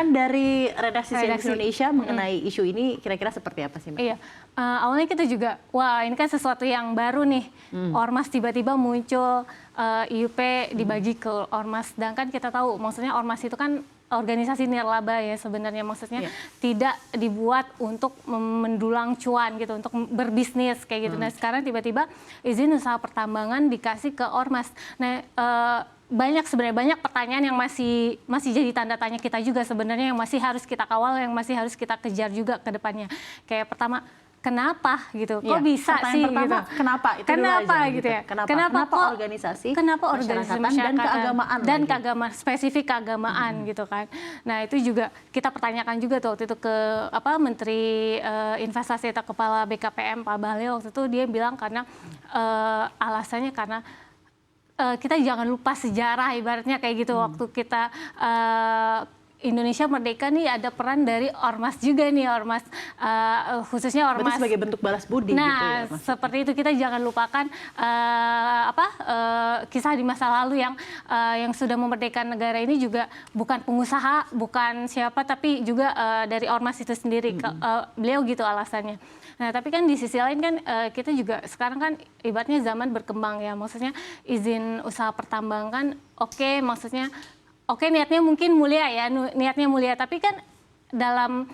Pandangan dari redaksi CNN Indonesia mengenai isu ini kira-kira seperti apa sih, Mbak? Iya, awalnya kita juga, wah ini kan sesuatu yang baru nih. Ormas tiba-tiba muncul, IUP dibagi ke ormas. Sedangkan kita tahu, maksudnya ormas itu kan organisasi nirlaba ya sebenarnya, maksudnya tidak dibuat untuk mendulang cuan gitu, untuk berbisnis kayak gitu. Nah sekarang tiba-tiba izin usaha pertambangan dikasih ke ormas. Nah sebenarnya banyak pertanyaan yang masih jadi tanda tanya kita juga sebenarnya, yang masih harus kita kawal, yang masih harus kita kejar juga ke depannya. Kayak pertama, kenapa gitu? Kok bisa sih pertama, gitu? Kenapa? Itu kenapa aja, gitu ya? Kenapa organisasi? Kenapa organisasi dan keagamaan? Dan keagamaan, spesifik keagamaan gitu kan. Nah itu juga kita pertanyakan juga tuh waktu itu ke Menteri Investasi atau Kepala BKPM Pak Bahlil, waktu itu dia bilang karena alasannya karena kita jangan lupa sejarah ibaratnya kayak gitu. Waktu kita Indonesia merdeka nih ada peran dari ormas juga nih, ormas khususnya ormas. Berarti sebagai bentuk balas budi nah, gitu ya. Seperti itu, kita jangan lupakan kisah di masa lalu yang sudah memerdekakan negara ini juga bukan pengusaha, bukan siapa, tapi juga dari ormas itu sendiri. Beliau gitu alasannya. Nah, tapi kan di sisi lain kan kita juga sekarang kan ibaratnya zaman berkembang ya, maksudnya izin usaha pertambangan maksudnya niatnya mungkin mulia ya, niatnya mulia, tapi kan dalam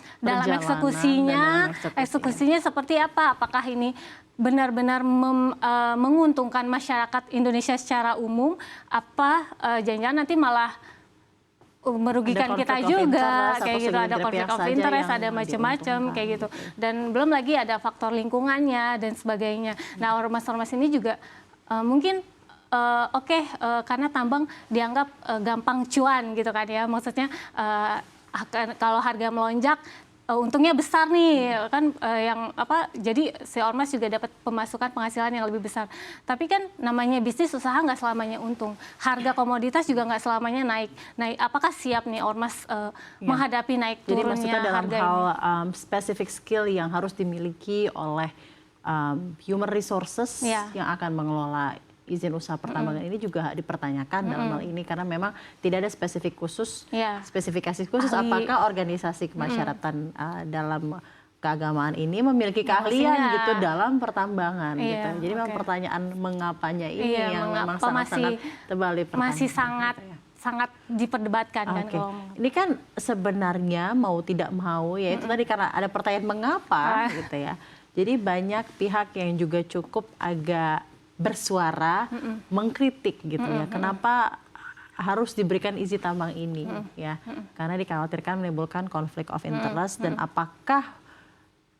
eksekusinya seperti apa? Apakah ini benar-benar menguntungkan masyarakat Indonesia secara umum? Apa jangan-jangan nanti malah merugikan kita juga, kayak gitu, ada konflik of interest, ada macam-macam kayak gitu. Dan belum lagi ada faktor lingkungannya dan sebagainya. Nah, ormas-ormas ini juga mungkin karena tambang dianggap gampang cuan gitu kan ya, maksudnya kalau harga melonjak untungnya besar nih kan, jadi si ormas juga dapat penghasilan yang lebih besar. Tapi kan namanya bisnis usaha nggak selamanya untung, harga komoditas juga nggak selamanya naik. Apakah siap nih ormas menghadapi naik turunnya harga ini? Jadi maksudnya dalam hal specific skill yang harus dimiliki oleh human resources yang akan mengelola izin usaha pertambangan ini juga dipertanyakan dalam hal ini, karena memang tidak ada spesifikasi khusus apakah organisasi kemasyarakatan dalam keagamaan ini memiliki keahlian gitu dalam pertambangan gitu. Jadi memang pertanyaan mengapanya ini yang memang sangat-sangat tebal masih sangat diperdebatkan kan. Ini kan sebenarnya mau tidak mau ya itu tadi karena ada pertanyaan mengapa gitu ya. Jadi banyak pihak yang juga cukup agak bersuara mengkritik gitu ya, kenapa harus diberikan izin tambang ini ya, karena dikhawatirkan menimbulkan konflik of interest dan apakah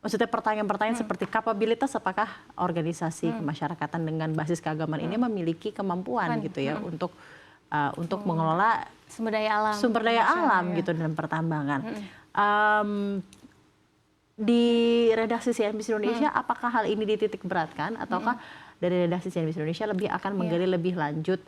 maksudnya pertanyaan-pertanyaan seperti kapabilitas, apakah organisasi kemasyarakatan dengan basis keagamaan ini memiliki kemampuan gitu ya untuk mengelola sumber daya alam gitu dalam pertambangan. Di redaksi CNBC Indonesia apakah hal ini dititik beratkan ataukah dari redaksi CNBC Indonesia lebih akan menggali lebih lanjut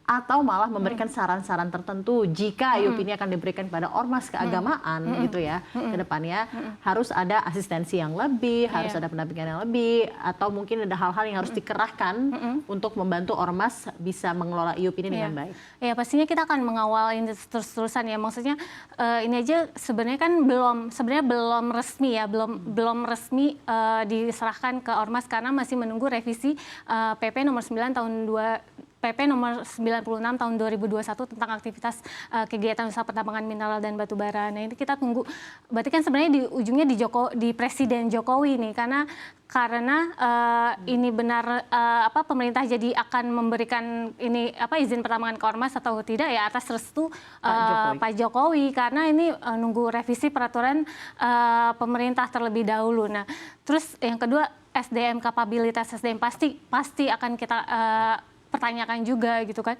atau malah memberikan saran-saran tertentu jika IUP ini akan diberikan pada ormas keagamaan gitu ya, ke depannya harus ada asistensi yang lebih, harus ada pendampingan yang lebih, atau mungkin ada hal-hal yang harus dikerahkan untuk membantu ormas bisa mengelola IUP ini dengan baik. Ya pastinya kita akan mengawal ini terus-terusan ya, maksudnya ini aja sebenarnya kan belum resmi ya, belum resmi diserahkan ke ormas karena masih menunggu revisi PP nomor 9 tahun PP nomor 96 tahun 2021 tentang aktivitas kegiatan usaha pertambangan mineral dan batu bara. Nah, ini kita tunggu. Berarti kan sebenarnya di ujungnya di Presiden Jokowi nih, karena ini benar pemerintah jadi akan memberikan ini izin pertambangan ke ormas atau tidak ya atas restu Pak Jokowi, karena ini nunggu revisi peraturan pemerintah terlebih dahulu. Nah, terus yang kedua SDM, kapabilitas SDM pasti akan kita pertanyakan juga gitu kan.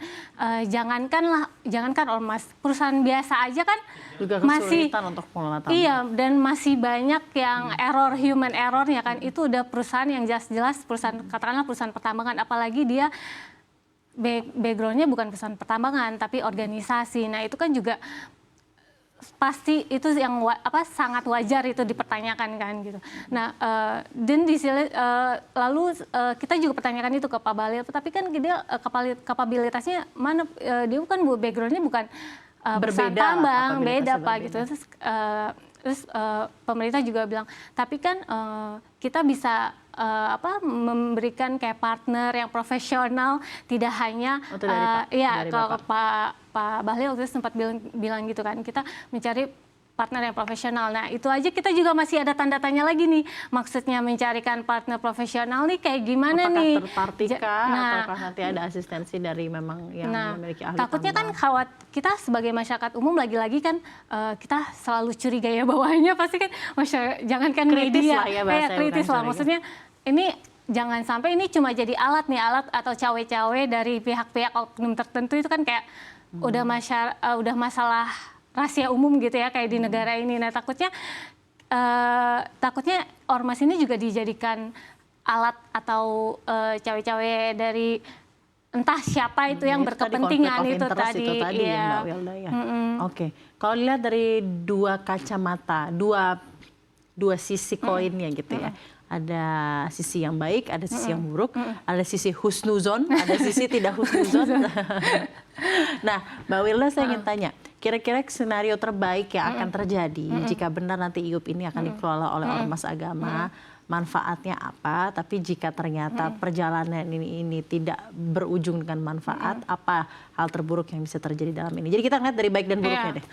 Jangankan ormas, perusahaan biasa aja kan juga masih untuk mengelola tambang. Iya, dan masih banyak yang human errornya kan. Itu udah perusahaan yang jelas-jelas katakanlah perusahaan pertambangan, apalagi dia backgroundnya bukan perusahaan pertambangan tapi organisasi. Nah, itu kan juga pasti itu yang sangat wajar itu dipertanyakan kan gitu. Nah, dan di sini lalu kita juga pertanyakan itu ke Pak Bahlil, tapi kan dia kapabilitasnya mana, dia kan backgroundnya bukan perusahaan Berbeda lah, tambang, beda kapabilitasnya Pak berbeda. gitu. Terus pemerintah juga bilang, tapi kan kita bisa memberikan kayak partner yang profesional, tidak hanya Oh, itu dari kalau Bapak. Pak Bahlil waktu itu sempat bilang gitu kan, kita mencari partner yang profesional. Nah, itu aja kita juga masih ada tanda tanya lagi nih. Maksudnya mencarikan partner profesional nih kayak gimana Apakah nih? third party kah, Nah, ataukah nanti ada asistensi dari memang yang memiliki ahli takutnya kan tambang? kita sebagai masyarakat umum lagi-lagi kan kita selalu curiga ya bawahnya pasti kan jangankan Kritis media lah ya bahasa kritis bukan lah curiga. maksudnya ini jangan sampai ini cuma jadi alat atau cawe-cawe dari pihak-pihak oknum tertentu itu kan kayak udah masalah rahasia umum gitu ya kayak di negara ini. Nah, takutnya ormas ini juga dijadikan alat atau cawe-cawe dari entah siapa itu yang berkepentingan itu tadi ya Mbak Wilda ya. Oke, kalau dilihat dari dua kacamata, dua sisi koinnya gitu ya. Ada sisi yang baik, ada sisi yang buruk, ada sisi husnuzon, ada sisi tidak husnuzon. Nah, Mbak Wilda saya ingin tanya, kira-kira skenario terbaik yang akan terjadi jika benar nanti IUP ini akan dikelola oleh ormas agama, manfaatnya apa? Tapi jika ternyata perjalanan ini tidak berujung dengan manfaat, apa hal terburuk yang bisa terjadi dalam ini? Jadi kita lihat dari baik dan buruknya deh.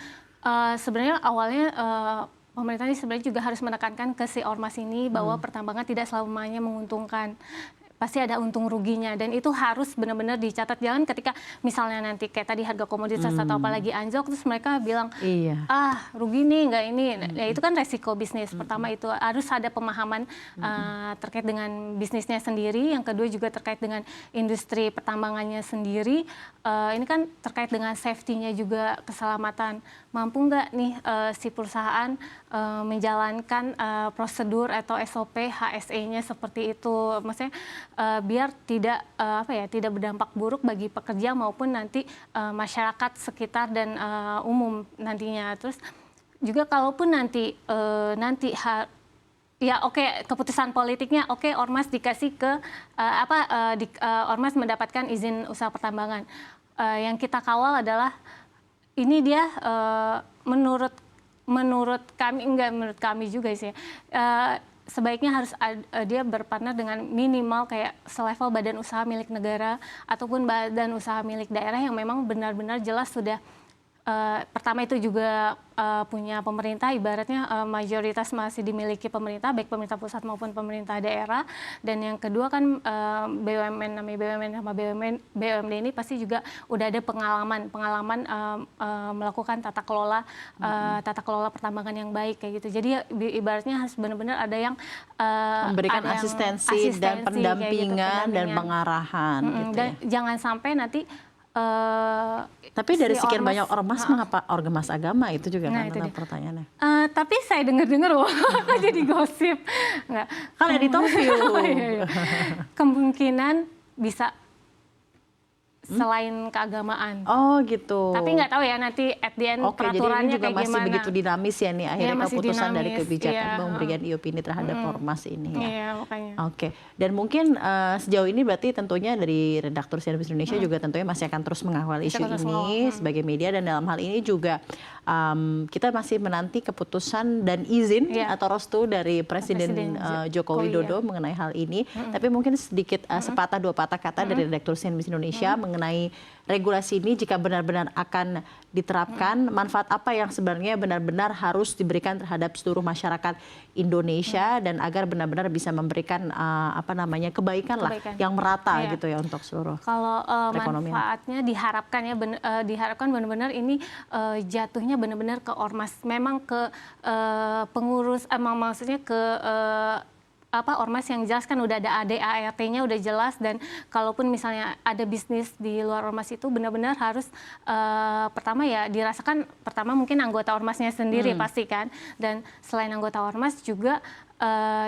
Sebenarnya awalnya pemerintah ini sebenarnya juga harus menekankan ke si ormas ini bahwa pertambangan tidak selamanya menguntungkan. Pasti ada untung ruginya dan itu harus benar-benar dicatat. Jangan ketika misalnya nanti kayak tadi harga komoditas atau apalagi anjlok terus mereka bilang rugi nih nggak ini. Ya itu kan resiko bisnis. Pertama itu harus ada pemahaman terkait dengan bisnisnya sendiri. Yang kedua juga terkait dengan industri pertambangannya sendiri. Ini kan terkait dengan safety-nya juga, keselamatan. Mampu nggak nih si perusahaan menjalankan prosedur atau SOP HSE-nya seperti itu. Maksudnya biar tidak tidak berdampak buruk bagi pekerja maupun nanti masyarakat sekitar dan umum nantinya. Terus juga kalaupun nanti keputusan politiknya ormas dikasih ke ormas mendapatkan izin usaha pertambangan. Yang kita kawal adalah ini dia menurut kami juga sih. Sebaiknya harus dia berpartner dengan minimal kayak selevel badan usaha milik negara ataupun badan usaha milik daerah yang memang benar-benar jelas sudah pertama itu juga punya pemerintah, ibaratnya mayoritas masih dimiliki pemerintah, baik pemerintah pusat maupun pemerintah daerah. Dan yang kedua kan BUMN, namanya BUMN sama BUMD ini pasti juga udah ada pengalaman melakukan tata kelola pertambangan yang baik kayak gitu. Jadi ibaratnya harus benar-benar ada yang memberikan asistensi dan pendampingan gitu, dan pengarahan. Gitu dan ya. jangan sampai nanti tapi dari sekian banyak ormas, mengapa ormas agama itu juga kan pertanyaannya? Tapi saya dengar loh, jadi gosip. Nggak. Kalau editor view. Kemungkinan bisa selain keagamaan. Oh gitu. Tapi nggak tahu ya nanti at the end peraturannya jadi ini juga kayak masih gimana. begitu dinamis ya nih akhirnya keputusan dari kebijakan memberikan IUP ini terhadap ormas ini ya. Iya, makanya. Oke. Dan mungkin sejauh ini berarti tentunya dari redaktur CNBC Indonesia juga tentunya masih akan terus mengawal isu ini sebagai media, dan dalam hal ini juga kita masih menanti keputusan dan izin atau restu dari Presiden Joko Widodo mengenai hal ini. Tapi mungkin sedikit sepatah dua patah kata dari redaktur CNBC Indonesia mengenai regulasi ini jika benar-benar akan diterapkan, manfaat apa yang sebenarnya benar-benar harus diberikan terhadap seluruh masyarakat Indonesia dan agar benar-benar bisa memberikan kebaikan lah yang merata gitu ya untuk seluruh kalau perekonomian. Manfaatnya diharapkan benar-benar ini jatuhnya benar-benar ke ormas, memang ke pengurus, maksudnya ke ormas yang jelas kan udah ada ADART-nya udah jelas, dan kalaupun misalnya ada bisnis di luar ormas itu benar-benar harus pertama ya dirasakan pertama mungkin anggota ormasnya sendiri pasti kan, dan selain anggota ormas juga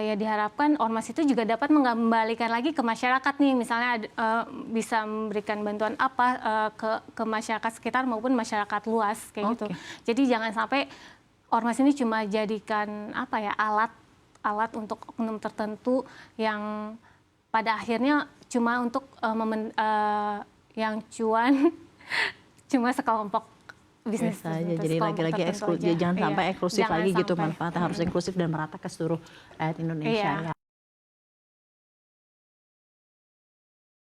ya diharapkan ormas itu juga dapat mengembalikan lagi ke masyarakat nih, misalnya bisa memberikan bantuan apa ke masyarakat sekitar maupun masyarakat luas kayak gitu. Jadi jangan sampai ormas ini cuma jadikan alat untuk oknum tertentu yang pada akhirnya cuma untuk yang cuan cuma sekelompok bisnis Biasa aja, tertentu, jadi kelompok lagi-lagi tertentu eksklusif, aja. jangan Iya, sampai eksklusif jangan lagi gitu sampai. manfaatnya, harus inklusif dan merata ke seluruh rakyat Indonesia Iya. ya.